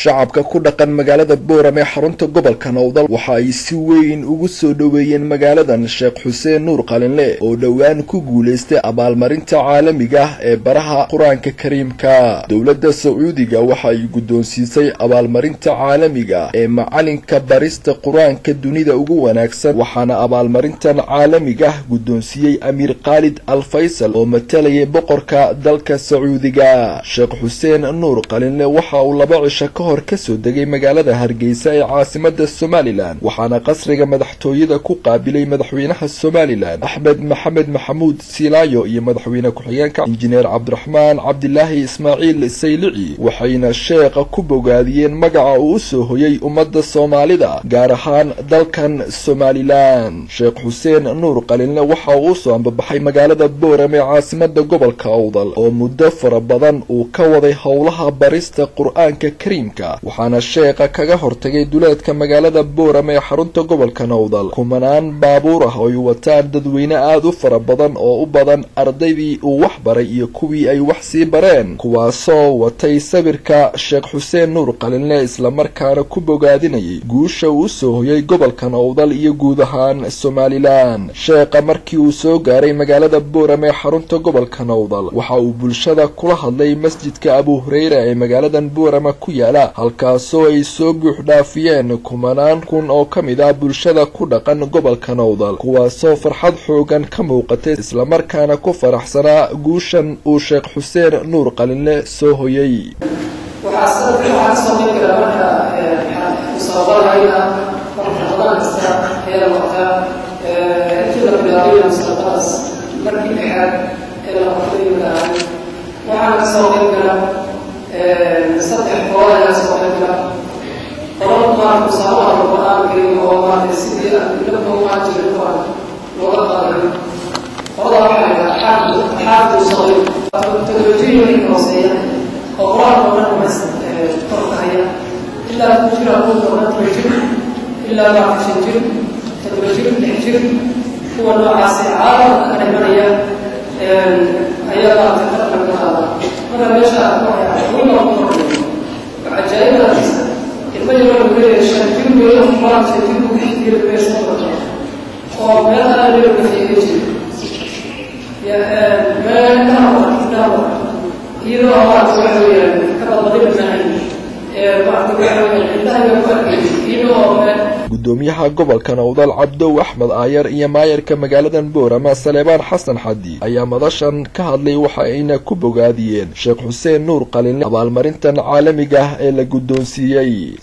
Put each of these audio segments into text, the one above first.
shacabka ku dhaqan magaalada Boorame xarunta gobolka Nowdal waxa ay si weyn ugu soo dhaweeyeen magaaladan Sheekh Xuseen Nuur Qalinle oo dhawaan ku guuleystay abaalmarinta caalamiga ah ee baraha Quraanka Kariimka. Dawladda Sacuudiga waxa ay guddoonsiisay abaalmarinta caalamiga ee macalinka barista Quraanka dunida ugu wanaagsan, waxaana abaalmarintan caalamiga ah guddoonsiyay Amiir Khalid Al Faysal oo matalaya boqorka dalka Sacuudiga. Sheekh Xuseen Nuur Qalinle waxa uu laba cisho ka hor ka soo degay magaalada Hargeysa ee caasimadda Somaliland, waxaana qasriga madaxtooyada ku qaabilay madaxweynaha Somaliland Axmed Maxamed Maxamuud Silaayo iyo madaxweyne ku-xigeenka Injineer Cabdiraxmaan Cabdilaahi Ismaaciil Saylici, waxayna sheekha ku bogaadiyeen magaca uu soo hoyay ummadda Soomaalida gaar ahaan dalkan Somaliland. Sheekh Xuseen Nuur Qalinle waxa uu soo ambabaxay magaalada Boorame caasimadda gobolka Awdal oo muddo fara badan uu ka waday howlaha barista Quraanka Kariimka, waxaana sheekha kaga hortagay duleedka magaalada Boorame ee xarunta gobolka Nowdal kumanaan baabuur ah oo ay wataan dadweyne aad u fara badan oo u badan ardaydii uu wax baray iyo kuwii ay wax sii bareen, kuwaasoo watay sawirka Sheekh Xuseen Nuur Qalinle isla markaana ku bogaadinayay guusha uu soo hoyay gobolka Nowdal iyo guud ahaan Somaliland. Sheekha markii uu soo gaaray magaalada Boorame ee xarunta gobolka Nowdal waxa uu bulshada kula hadlay masjidka Abu Hurayra ee magaaladan Boorame ku yaala, halkaasoo ay soo buux dhaafiyeen kumanaan kun oo ka mid ah bulshada ku dhaqan gobolka Nowdal, kuwaasoo farxad xoogan ka muuqatay isla markaana ku faraxsanaa guushan uu Sheekh Xuseen Nuur Qalinle soo hoyay. إلا بعد شجر تبجر نحجر هو النوع السعارة الألمانية أيضا تتقل هذا هذا ليش أقول الله عجائب المجمع الأولي الشجر يوم مرات شجر كثير بيش مرة وما أنا ليه بخير يا ما نهار إذا أردت وحويا كما ضرب معي gudoomiyaha gobolka Nowdal Cabdo Axmed Aayar iyo maayarka magaaladan Boorama Saleebaan Xasan Xadi ayaa madashan ka hadlay waxa ayna ku bogaadiyeen Sheekh Xuseen Nuur Qalinle abaalmarintan caalamiga ah ee la guddoonsiiyay.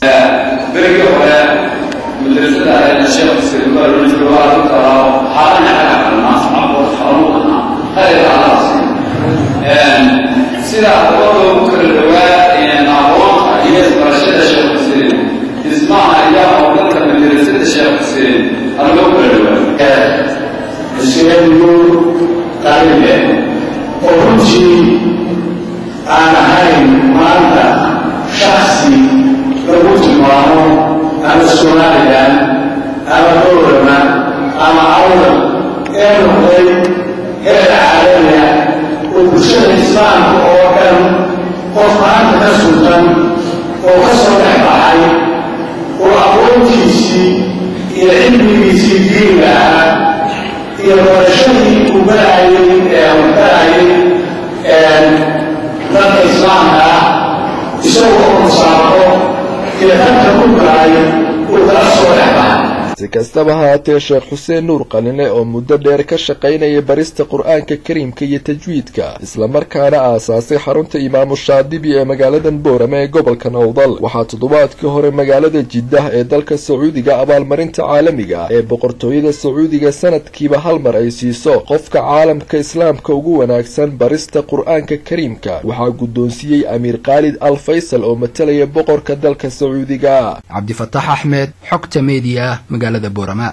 Xuseen Nuur Qalinle oo runtii aan ahayn maanta shakhsi lagu tilmaamo ama Somaliland ama Boorama ama Awdal ee noqday heer caalami ah oo bulshada islaamka oo dhan qof maanta ka sultan oo ka soo dhex baxay oo aqoontiisii iyo cilmigiisii diiniga ahaa iyo barashadii uu barayay dadka islaamka ah isagoo musaafo iyo dadka ku baray uu kala soo dhex baxay. Si kastaba haatee Sheekh Xuseen Nuur Qalinle oo muddo dheer ka shaqaynayay barista Quraanka Kariimka iyo tajwiidka isla markaana aasaasay xarunta Imaamu Shaadibi ee magaaladan Boorame ee gobolka Nowdal, waxaa toddobaadkii hore magaalada Jiddah ee dalka Sacuudiga abaalmarinta caalamiga ee boqortooyada Sacuudiga sanadkiiba hal mar ay siiso qofka caalamka islaamka ugu wanaagsan barista Quraanka Kariimka, waxaa guddoonsiyay Amiir Khalid Al Faysal oo matalaya boqorka dalka Sacuudiga. Cabdi Fataax Axmed, Xogta Media, magaalada Boorama.